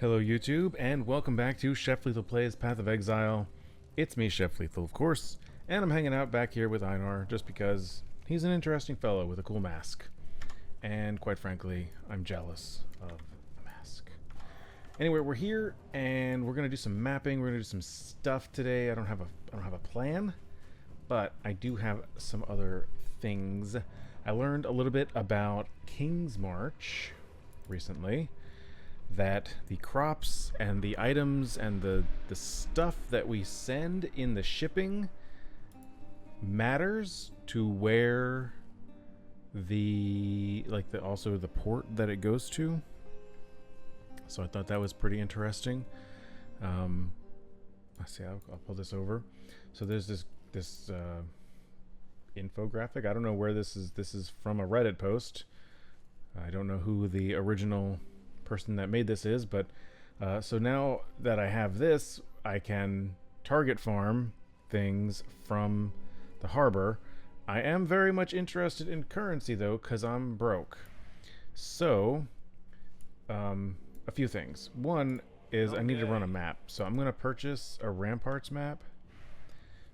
Hello YouTube, and welcome back to Chef Lethal Plays Path of Exile. It's me, Chef Lethal, of course, and I'm hanging out back here with Einar just because he's an interesting fellow with a cool mask. And quite frankly, I'm jealous of the mask. Anyway, we're here, and we're gonna do some mapping. We're gonna do some stuff today. I don't have a plan, but I do have some other things. I learned a little bit about King's March recently. That the crops and the items and the stuff that we send in the shipping matters to where also the port that it goes to. So I thought that was pretty interesting. Let's see, I'll pull this over. So there's this infographic. I don't know where this is. This is from a Reddit post. I don't know who the original person that made this is, but so now that I have this, I can target farm things from the harbor. I am very much interested in currency though, because I'm broke. So a few things. One is I need to run a map, so I'm going to purchase a ramparts map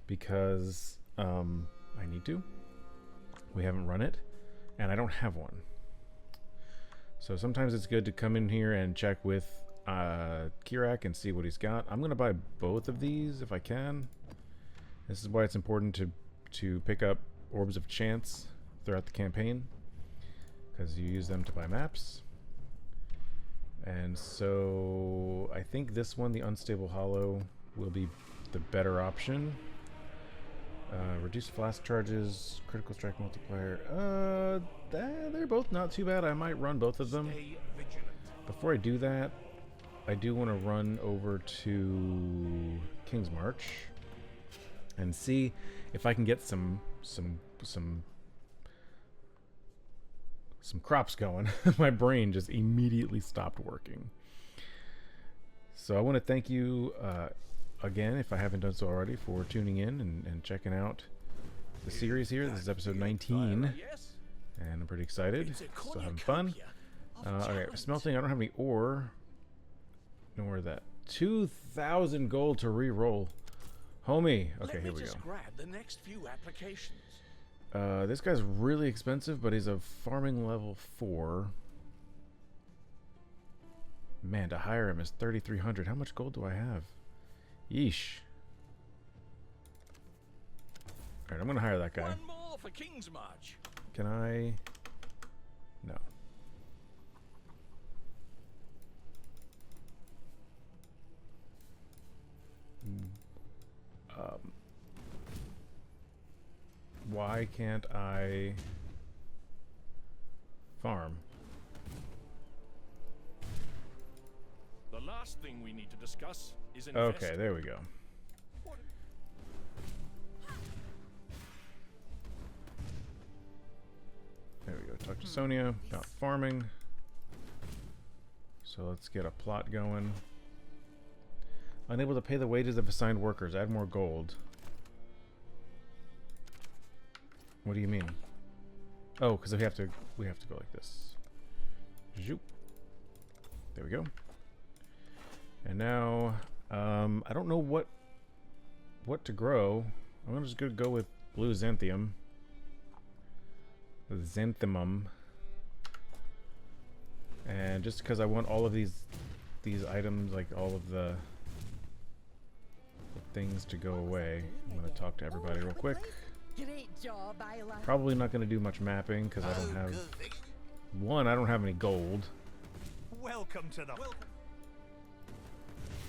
because I need to. We haven't run it and I don't have one. So sometimes it's good to come in here and check with Kirak and see what he's got. I'm going to buy both of these if I can. This is why it's important to pick up Orbs of Chance throughout the campaign, because you use them to buy maps. And so I think this one, the Unstable Hollow, will be the better option. Reduced flask charges, critical strike multiplier. They're both not too bad. I might run both of them. Before I do that, I do want to run over to King's March and see if I can get some crops going. My brain just immediately stopped working. So I want to thank you again, if I haven't done so already, for tuning in and checking out the series here. This is episode 19, and I'm pretty excited. Still having fun. Okay, smelting. I don't have any ore. Nor that. 2,000 gold to re-roll. Homie. Okay, here we go. The next few applications. This guy's really expensive, but he's a farming level 4. Man, to hire him is 3,300. How much gold do I have? Yeesh. Alright, I'm gonna hire that guy. One more for King's March. Can I? No. Why can't I farm? The last thing we need to discuss is Okay, there we go. There we go. Talk to Sonia about farming. So let's get a plot going. Unable to pay the wages of assigned workers. Add more gold. What do you mean? Oh, because we have to go like this. Zoop. There we go. And now, I don't know what to grow. I'm just gonna go with blue xanthium. Xanthemum. And just because I want all of these items, like all of the things to go away, I'm gonna talk to everybody real quick. Great job, Isla. Probably not gonna do much mapping because I don't have I don't have any gold. Welcome to the.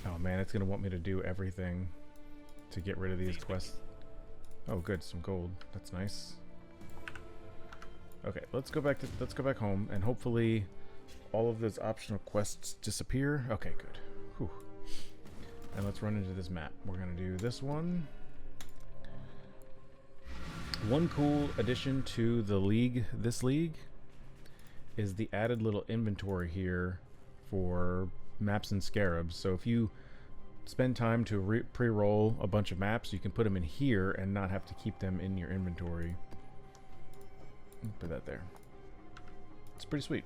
Oh man, it's gonna want me to do everything to get rid of these quests. Oh good, some gold. That's nice. Okay, let's go back home, and hopefully all of those optional quests disappear. Okay, good. Whew. And let's run into this map. We're gonna do this one. One cool addition to the league, this league, is the added little inventory here for maps and scarabs. So if you spend time to pre-roll a bunch of maps, you can put them in here and not have to keep them in your inventory. Put that there. It's pretty sweet.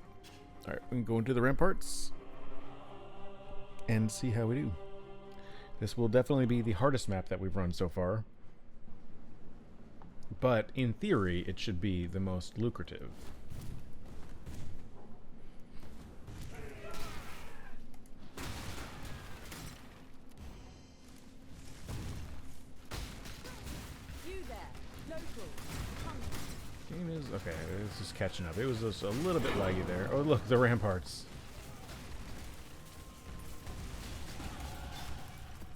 Alright, we can go into the ramparts. and see how we do. This will definitely be the hardest map that we've run so far. But in theory, it should be the most lucrative. Game is okay. It's just catching up. It was just a little bit laggy there. Oh, look, the ramparts.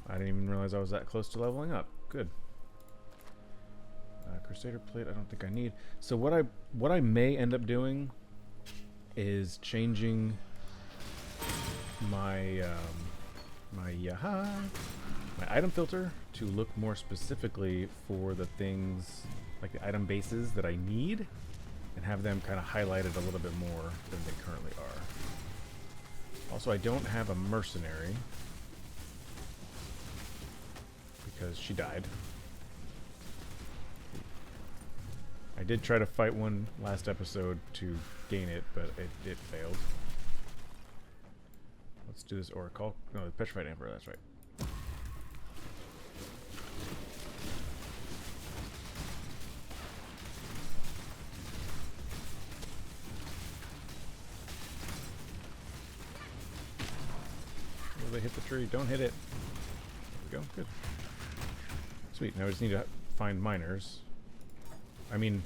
I didn't even realize I was that close to leveling up. Good. Crusader plate. I don't think I need. So what I may end up doing is changing my my item filter to look more specifically for the things, like the item bases that I need, and have them kind of highlighted a little bit more than they currently are. Also, I don't have a mercenary because she died. I did try to fight one last episode to gain it, but it failed. Let's do this Oracle. No, the Petrified Emperor, that's right. Will they hit the tree? Don't hit it. There we go. Good. Sweet. Now we just need to find miners. I mean,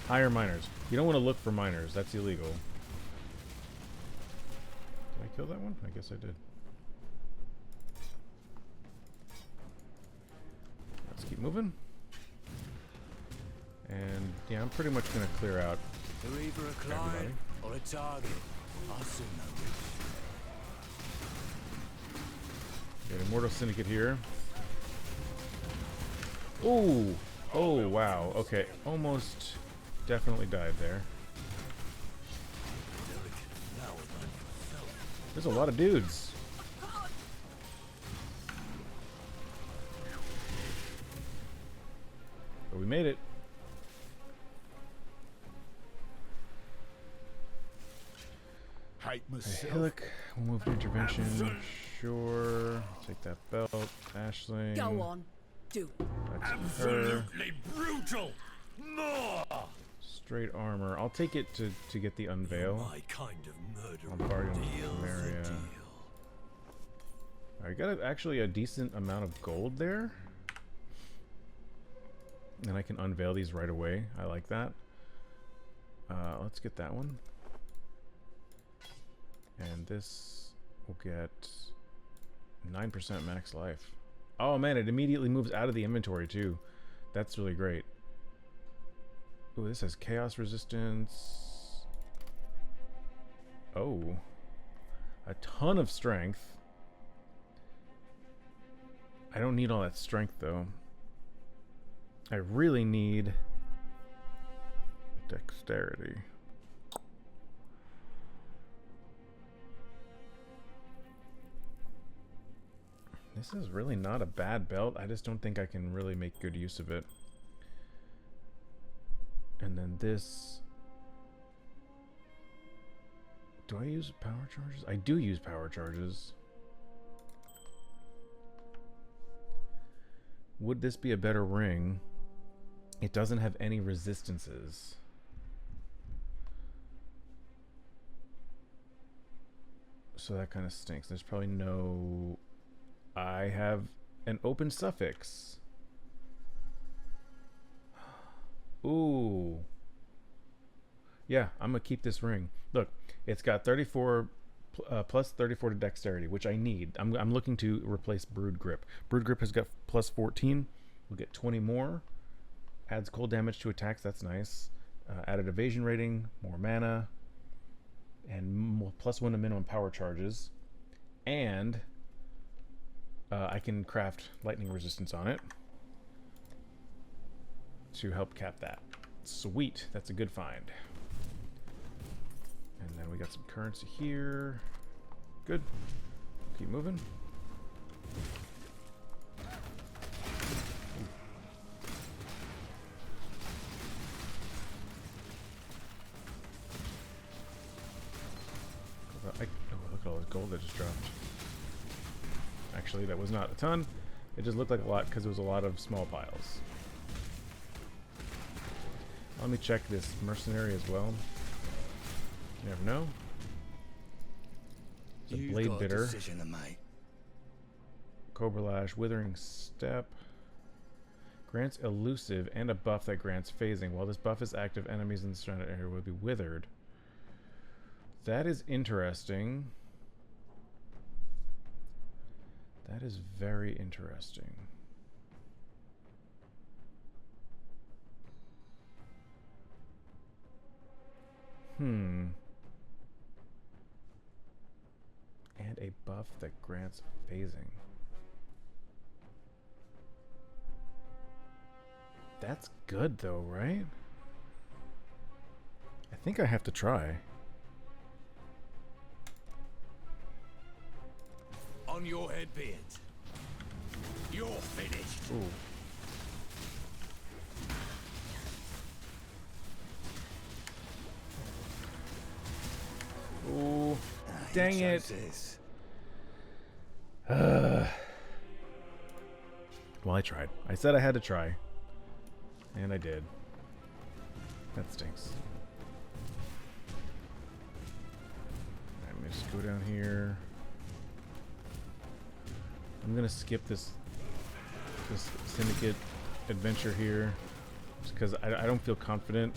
higher miners. You don't want to look for miners. That's illegal. Did I kill that one? I guess I did. Let's keep moving. And yeah, I'm pretty much going to clear out They're either a everybody. client or a target. I'll soon know which. Got Immortal Syndicate here. Ooh! Oh, wow. Okay. Almost definitely died there. There's a lot of dudes. But we made it. Hate myself. Hillock, we'll move to intervention. Sure. Take that belt. Ashling. Go on, do it. That's her. Absolutely brutal. More. Straight armor. I'll take it to get the unveil. My kind of murder. Lombardian Deal's a Maria. deal. I got actually a decent amount of gold there. And I can unveil these right away. I like that. Let's get that one. And this will get 9% max life. Oh man, it immediately moves out of the inventory too. That's really great. Ooh, this has chaos resistance. Oh. A ton of strength. I don't need all that strength though. I really need dexterity. This is really not a bad belt. I just don't think I can really make good use of it. And then this. Do I use power charges? I do use power charges. Would this be a better ring? It doesn't have any resistances. So that kind of stinks. There's probably no... I have an open suffix. Ooh. Yeah, I'm gonna keep this ring. Look, it's got 34 plus 34 to dexterity, which I need. I'm looking to replace Brood Grip. Brood Grip has got plus 14. We'll get 20 more. Adds cold damage to attacks. That's nice. Added evasion rating, more mana, and plus 1 to minimum power charges. And I can craft lightning resistance on it to help cap that. Sweet. That's a good find. And then we got some currency here. Good. Keep moving. Oh, look at all this gold that just dropped. Actually, that was not a ton. It just looked like a lot because it was a lot of small piles. Let me check this mercenary as well. You never know. It's a blade got bitter. a decision to make. Cobra Lash, Withering Step. Grants elusive and a buff that grants phasing. While this buff is active, enemies in the surrounding area will be withered. That is interesting. That is very interesting. And a buff that grants phasing. That's good though, right? I think I have to try. On your head be it. You're finished. Ooh. Ooh. Dang it. Well, I tried. I said I had to try. And I did. That stinks. Alright, let me just go down here. I'm gonna skip this syndicate adventure here, just because I don't feel confident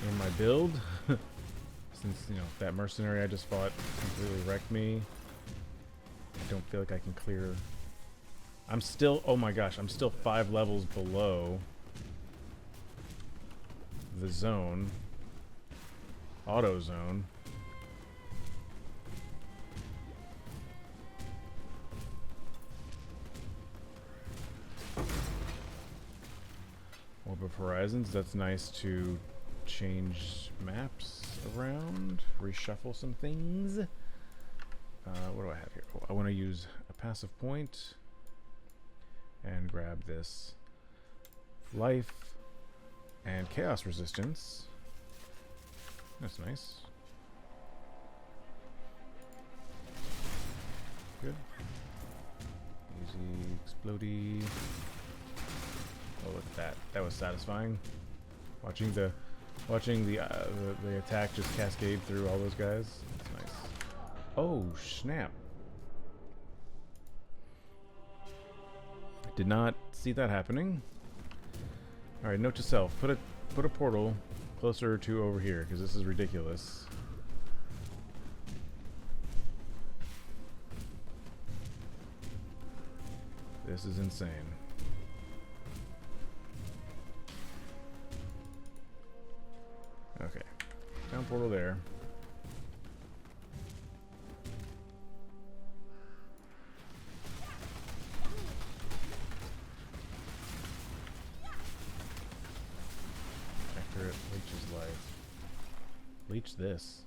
in my build. Since, you know, that mercenary I just fought completely wrecked me. I don't feel like I can clear. I'm still, oh my gosh, I'm still 5 levels below the zone. Auto zone. Orb of Horizons, that's nice to change maps around, reshuffle some things. What do I have here? Oh, I want to use a passive point and grab this life and chaos resistance. That's nice. Good. Easy explodey. Oh, look at that. That was satisfying. Watching the attack just cascade through all those guys. That's nice. Oh, snap. Did not see that happening. Alright, note to self. Put a portal closer to over here, because this is ridiculous. This is insane. Okay. Down portal there. Accurate leeches life. Leech this.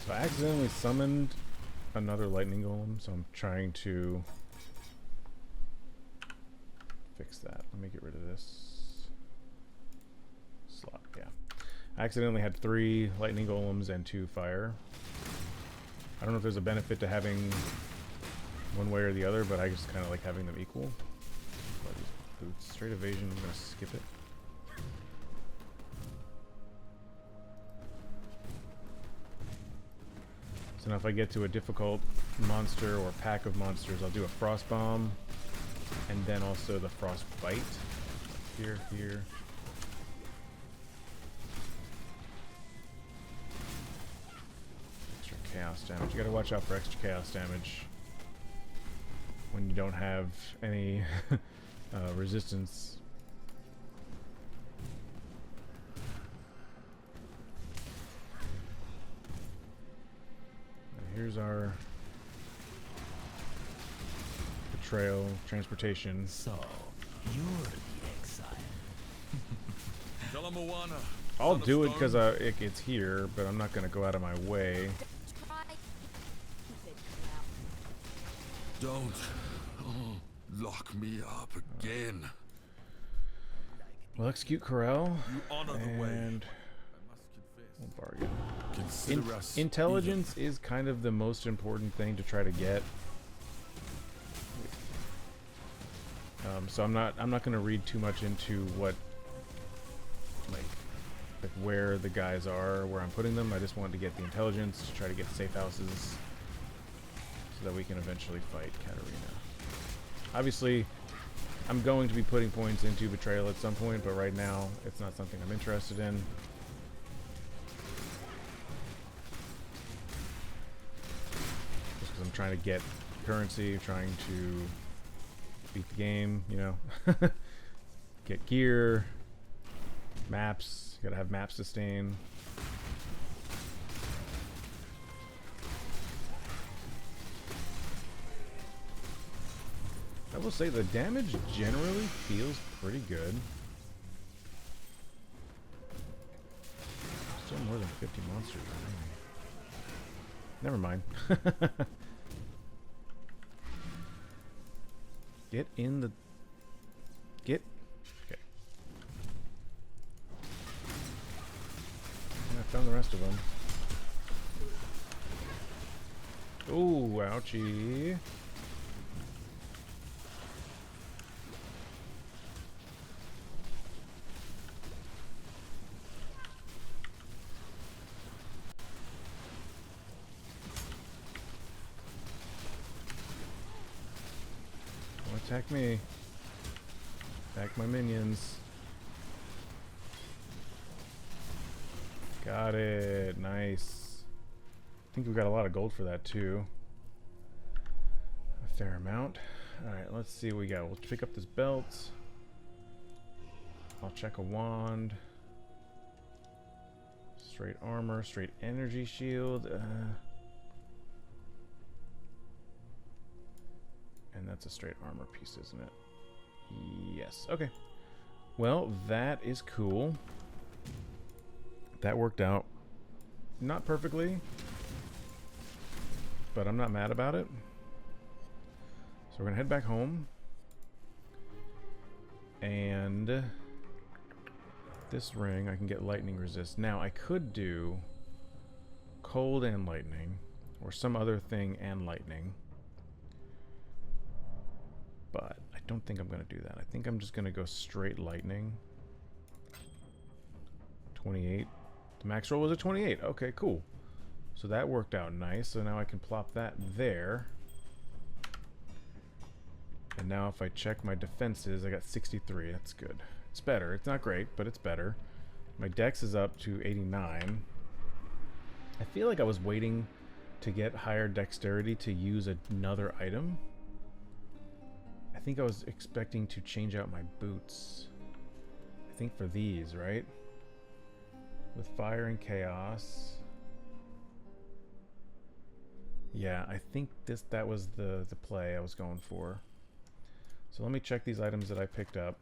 So I accidentally summoned another lightning golem, so I'm trying to fix that. Let me get rid of this slot. Yeah. I accidentally had 3 lightning golems and 2 fire. I don't know if there's a benefit to having one way or the other, but I just kind of like having them equal. Boots. Straight evasion, I'm going to skip it. So now if I get to a difficult monster or pack of monsters, I'll do a frost bomb and then also the frost bite. Here. Extra chaos damage. You gotta watch out for extra chaos damage when you don't have any resistance. Here's our betrayal, transportation. So, you're the exile. Tell him Moana. I'll do it because it's here, but I'm not going to go out of my way. Try. Keep it Don't lock me up again. We'll execute Corel. You honor the way. And I must confess. we'll bargain. Consider us Intelligence is kind of the most important thing to try to get. So I'm not going to read too much into what like where the guys are, where I'm putting them. I just wanted to get the intelligence to try to get safe houses so that we can eventually fight Katarina. Obviously, I'm going to be putting points into Betrayal at some point, but right now it's not something I'm interested in. Just because I'm trying to get currency, trying to beat the game, you know. Get gear, maps, you gotta have map sustain. I will say the damage generally feels pretty good. Still more than 50 monsters remaining. Never mind. Get in the... Get... Okay. Yeah, I found the rest of them. Ooh, ouchie. Attack me. Attack my minions. Got it. Nice. I think we got a lot of gold for that too. A fair amount. Alright, let's see what we got. We'll pick up this belt. I'll check a wand. Straight armor, straight energy shield. And that's a straight armor piece, isn't it? Yes. Okay. Well, that is cool. That worked out not perfectly, but I'm not mad about it. So we're gonna head back home. And this ring, I can get lightning resist. Now, I could do cold and lightning, or some other thing and lightning. But I don't think I'm going to do that. I think I'm just going to go straight lightning. 28. The max roll was a 28. Okay, cool. So that worked out nice. So now I can plop that there. And now if I check my defenses, I got 63. That's good. It's better. It's not great, but it's better. My dex is up to 89. I feel like I was waiting to get higher dexterity to use another item. I think I was expecting to change out my boots. I think for these, right? With fire and chaos. Yeah, I think that was the play I was going for. So let me check these items that I picked up.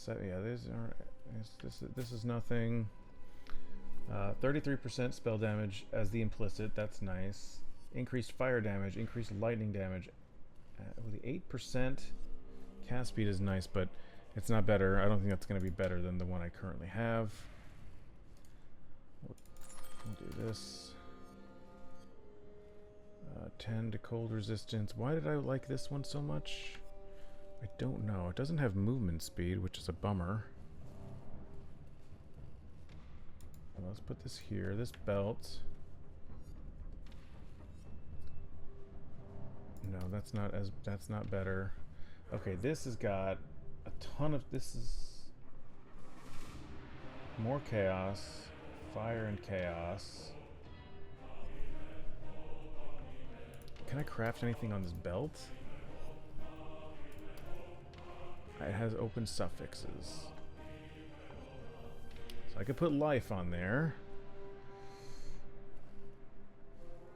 Yeah, this is nothing. 33% spell damage as the implicit. That's nice. Increased fire damage, increased lightning damage. With the 8% cast speed is nice, but it's not better. I don't think that's going to be better than the one I currently have. We'll do this. 10 to cold resistance. Why did I like this one so much? I don't know. It doesn't have movement speed, which is a bummer. Let's put this here. This belt. No, that's not better. Okay, this has got a ton of... This is more chaos. Fire and chaos. Can I craft anything on this belt? It has open suffixes. So I could put life on there.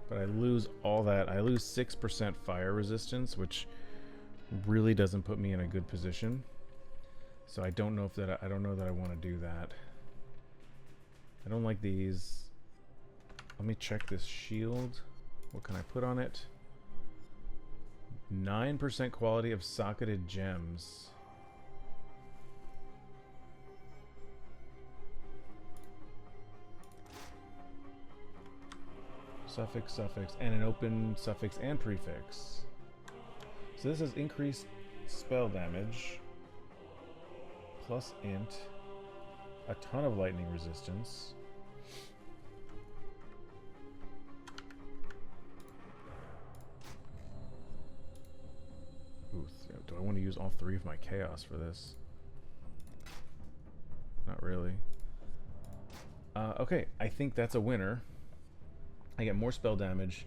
But I lose all that. I lose 6% fire resistance, which really doesn't put me in a good position. So I don't know if that I don't know that I want to do that. I don't like these. Let me check this shield. What can I put on it? 9% quality of socketed gems. Suffix, suffix, and an open suffix and prefix. So this has increased spell damage, plus int, a ton of lightning resistance. Ooh, do I want to use all 3 of my chaos for this? Not really. Okay, I think that's a winner. I get more spell damage,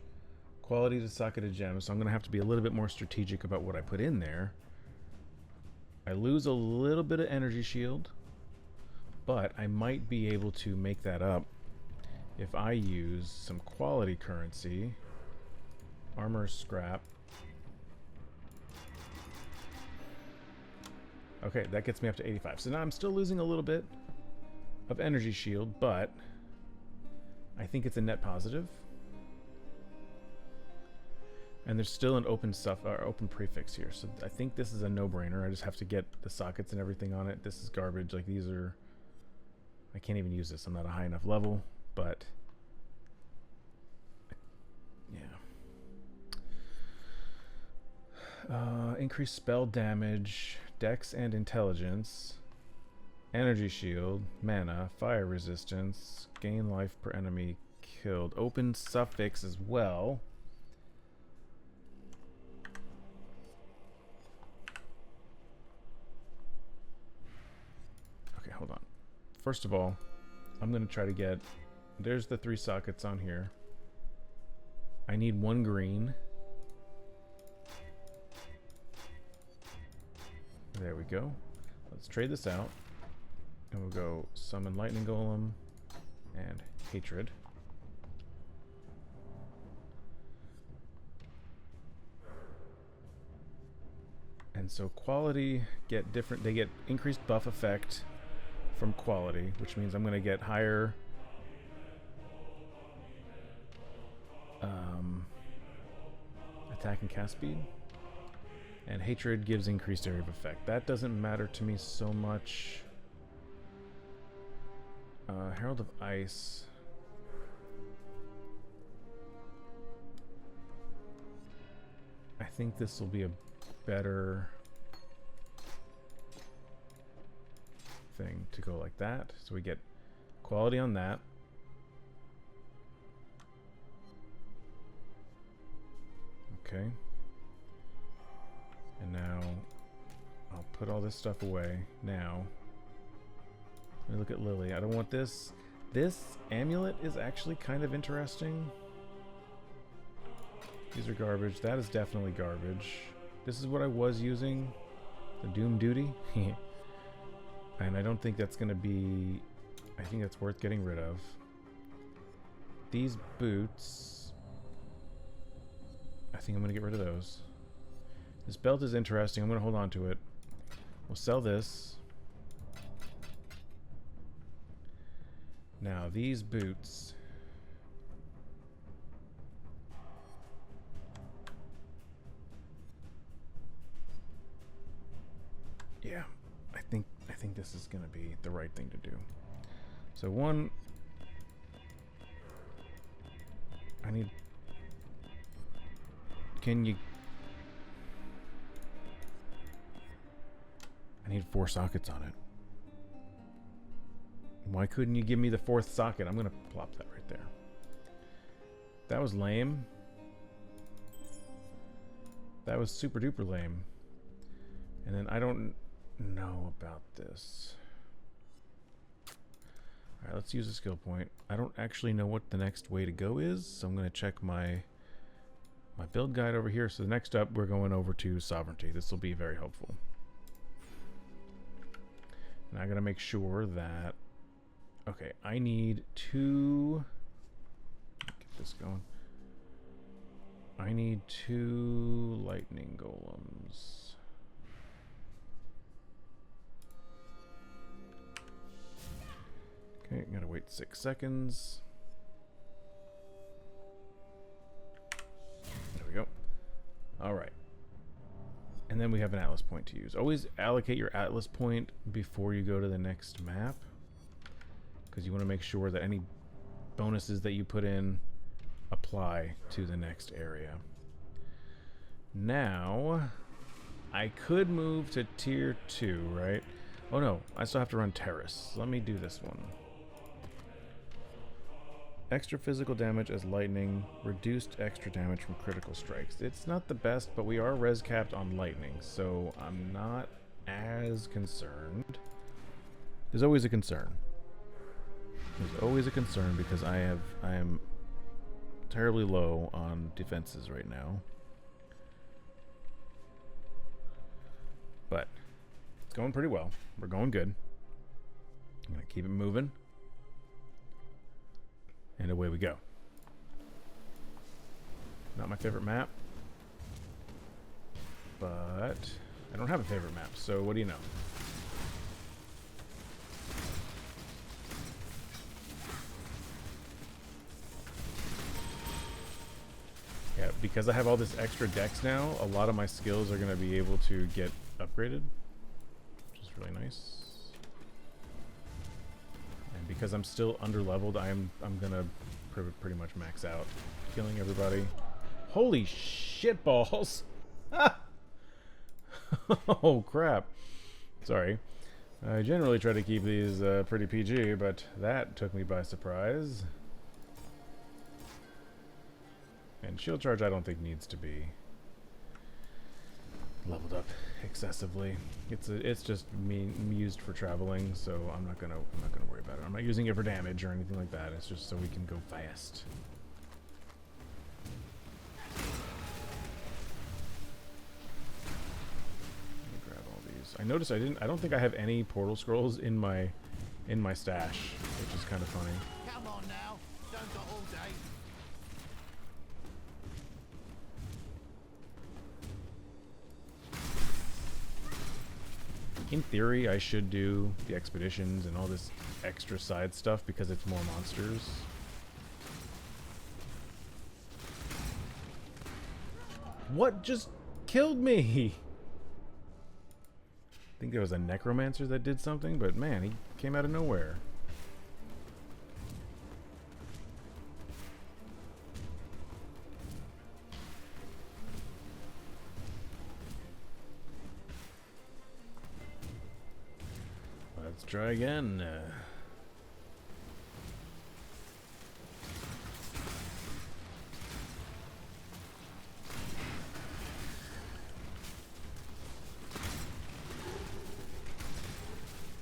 quality to socketed gems, so I'm going to have to be a little bit more strategic about what I put in there. I lose a little bit of energy shield, but I might be able to make that up if I use some quality currency. Armor scrap. Okay, that gets me up to 85. So now I'm still losing a little bit of energy shield, but I think it's a net positive. And there's still an open open prefix here, so I think this is a no-brainer. I just have to get the sockets and everything on it. This is garbage. Like, these are... I can't even use this. I'm not a high enough level, but... yeah. Increased spell damage, dex and intelligence, energy shield, mana, fire resistance, gain life per enemy killed. Open suffix as well. Hold on. First of all, I'm going to try to get... There's the 3 sockets on here. I need 1 green. There we go. Let's trade this out. And we'll go summon Lightning Golem and Hatred. And so quality get different... They get increased buff effect from quality, which means I'm going to get higher attack and cast speed, and hatred gives increased area of effect. That doesn't matter to me so much. Herald of Ice. I think this will be a better thing to go like that, so we get quality on that. Okay, and now I'll put all this stuff away. Now let me look at Lily. I don't want this. This amulet is actually kind of interesting. These are garbage. That is definitely garbage. This is what I was using, the Doom Duty. And I don't think that's going to be... I think that's worth getting rid of. These boots... I think I'm going to get rid of those. This belt is interesting. I'm going to hold on to it. We'll sell this. Now, these boots... Yeah. I think this is going to be the right thing to do. So one, I need, I need 4 sockets on it. Why couldn't you give me the 4th socket? I'm going to plop that right there. That was lame. That was super duper lame. And then I don't know about this. Alright, let's use a skill point. I don't actually know what the next way to go is, so I'm going to check my build guide over here. So the next up, we're going over to Sovereignty. This will be very helpful. And I got to make sure that... Okay, I need 2... Get this going. I need 2 lightning golems. Okay, gotta wait 6 seconds. then we have an Atlas point to use. Always allocate your Atlas point before you go to the next map, because you want to make sure that any bonuses that you put in apply to the next area. Now, I could move to tier 2, right? Oh no, I still have to run Terrace. Let me do this one. Extra physical damage as lightning, reduced extra damage from critical strikes. It's not the best, but we are res capped on lightning, so I'm not as concerned. There's always a concern. There's always a concern because I am terribly low on defenses right now. But it's going pretty well. We're going good. I'm gonna keep it moving. And away we go. Not my favorite map. But I don't have a favorite map, so what do you know? Yeah, because I have all this extra dex now, a lot of my skills are going to be able to get upgraded, which is really nice. And because I'm still underleveled, I'm gonna pretty much max out, killing everybody. Holy shit balls! Oh crap! Sorry. I generally try to keep these pretty PG, but that took me by surprise. And shield charge I don't think needs to be leveled up excessively. It's just used for traveling, so I'm not gonna worry about it. I'm not using it for damage or anything like that. It's just so we can go fast. Let me grab all these. I noticed I don't think I have any portal scrolls in my stash, which is kind of funny. Come on now. Don't got all day. In theory, I should do the expeditions and all this extra side stuff because it's more monsters. What just killed me? I think there was a necromancer that did something, but man, he came out of nowhere. Let's try again.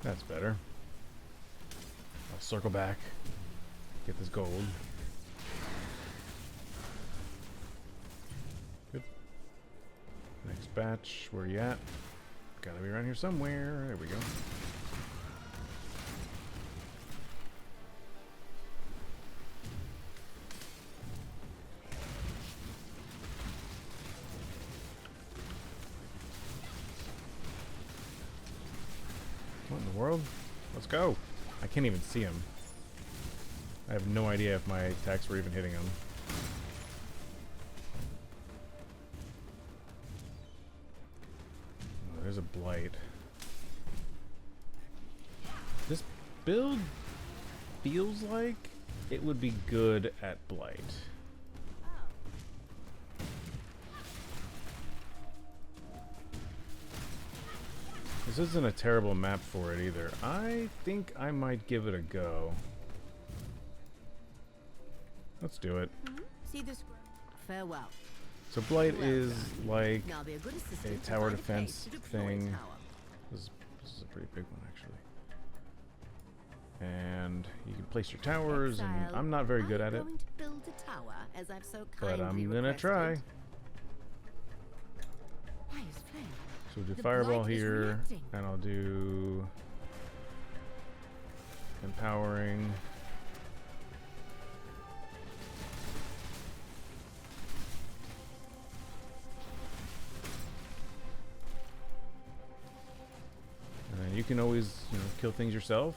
That's better. I'll circle back, get this gold. Good. Next batch, where you at? Gotta be around here somewhere. There we go. What in the world? Let's go. I can't even see him. I have no idea if my attacks were even hitting him. Oh, there's a blight. This build feels like it would be good at blight. This isn't a terrible map for it either. I think I might give it a go. Let's do it. See this? Farewell. So blight is like Now be a good a assistant. tower to find a defense place to deploy a thing. tower. This is a pretty big one actually. And you can place your towers, and Exile, I'm not very good at it, I'm going to build a tower, as I've so but kindly I'm gonna requested. try. Why is flame? So we'll do The fireball blight is here, reacting. and I'll do empowering. And you can always, kill things yourself.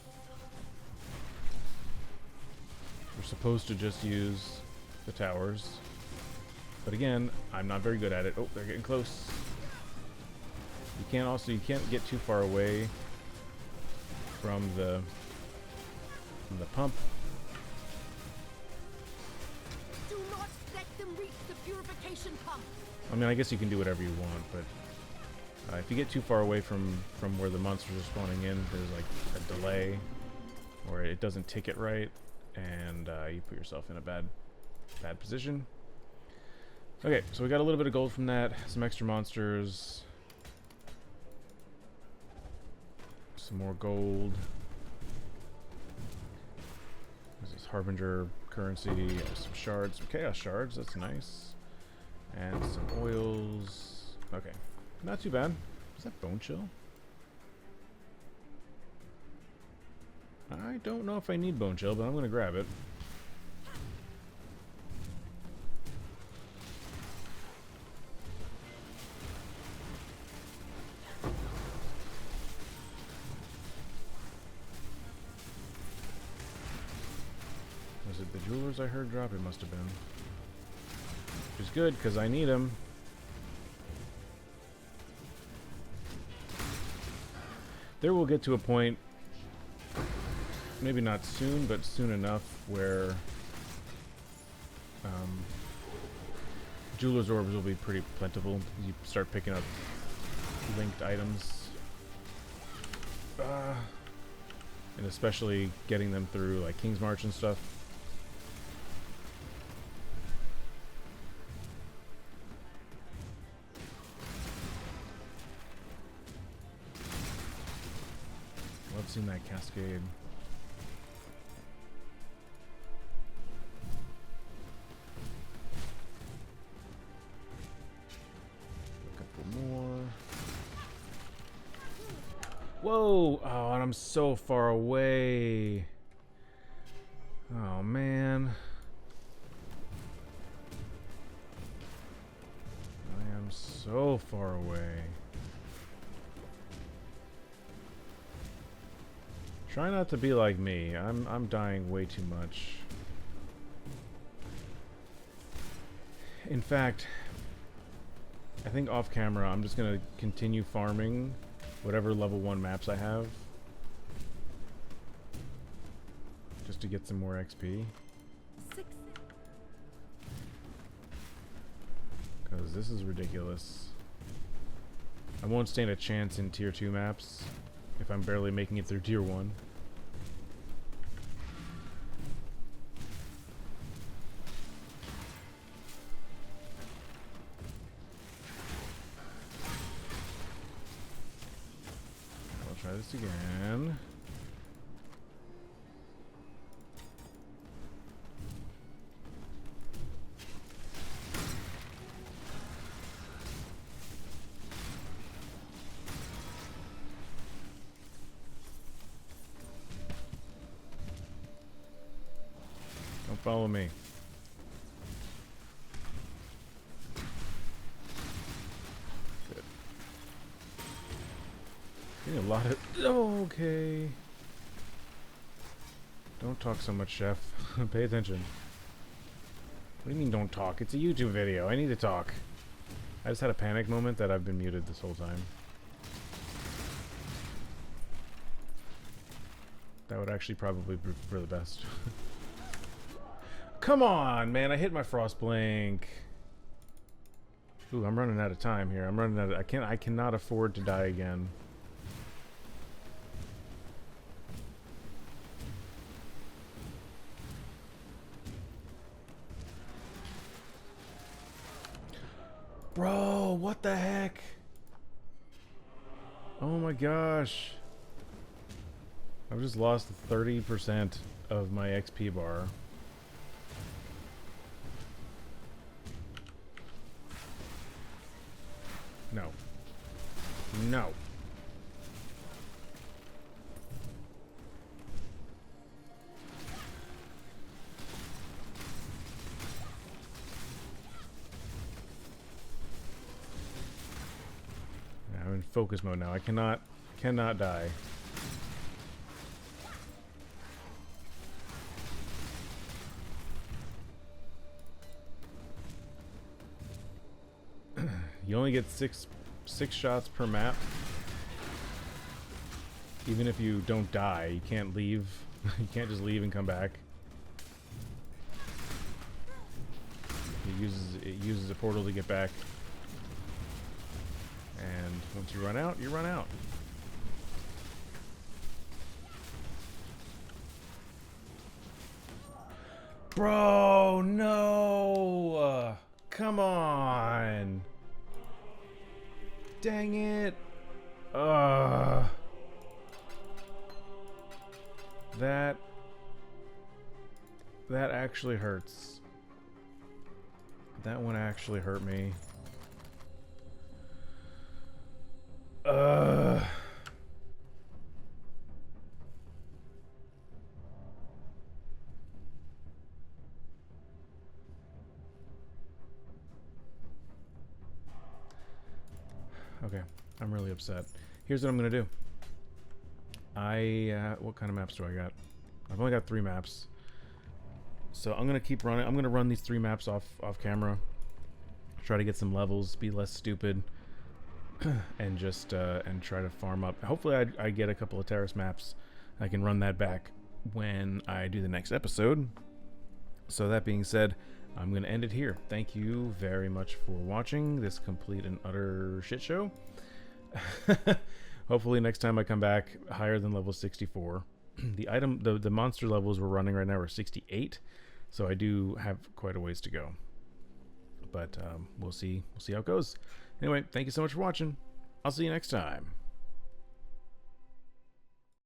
You're supposed to just use the towers. But again, I'm not very good at it. Oh, they're getting close. You can't get too far away from the pump. Do not let them reach the purification pump. I mean, I guess you can do whatever you want, but if you get too far away from where the monsters are spawning in, there's like a delay, or it doesn't tick it right, and you put yourself in a bad position. Okay, so we got a little bit of gold from that, some extra monsters, some more gold. This is Harbinger currency, some shards, some chaos shards, that's nice. And some oils. Okay, not too bad. Is that bone chill? I don't know if I need bone chill, but I'm going to grab it. Was it the jewelers I heard drop? It must have been. Which is good, because I need them. There will get to a point, maybe not soon, but soon enough, where jeweler's orbs will be pretty plentiful. You start picking up linked items. And especially getting them through like King's March and stuff. Love seeing that cascade. A couple more. Whoa! Oh, and I'm so far away. Oh, man. I am so far away. Try not to be like me. I'm dying way too much. In fact, I think off camera I'm just gonna continue farming whatever level 1 maps I have. Just to get some more XP. Because this is ridiculous. I won't stand a chance in tier 2 maps if I'm barely making it through tier 1. I'll try this again. Don't follow me. Good. Getting a lot of... Oh, okay. Don't talk so much, chef. Pay attention. What do you mean don't talk? It's a YouTube video. I need to talk. I just had a panic moment that I've been muted this whole time. That would actually probably be for the best. Come on, man! I hit my frost blink. Ooh, I'm running out of time here. I'm running out of... I cannot afford to die again. Bro, what the heck? Oh my gosh. I've just lost 30% of my XP bar. No. No. I'm in focus mode now. I cannot die. You only get 6 6 shots per map. Even if you don't die, you can't leave. You can't just leave and come back. It uses a portal to get back. And once you run out, you run out. Bro, no! Come on! Dang it! That actually hurts. That one actually hurt me. Okay, I'm really upset. Here's what I'm gonna do. What kind of maps do I got? I've only got 3 maps. So I'm gonna keep running. I'm gonna run these 3 maps off camera. Try to get some levels, be less stupid, and just and try to farm up. Hopefully I get a couple of terrace maps. I can run that back when I do the next episode. So that being said, I'm gonna end it here. Thank you very much for watching this complete and utter shit show. Hopefully next time I come back higher than level 64. The monster levels we're running right now are 68, so I do have quite a ways to go. But we'll see how it goes. Anyway, thank you so much for watching. I'll see you next time.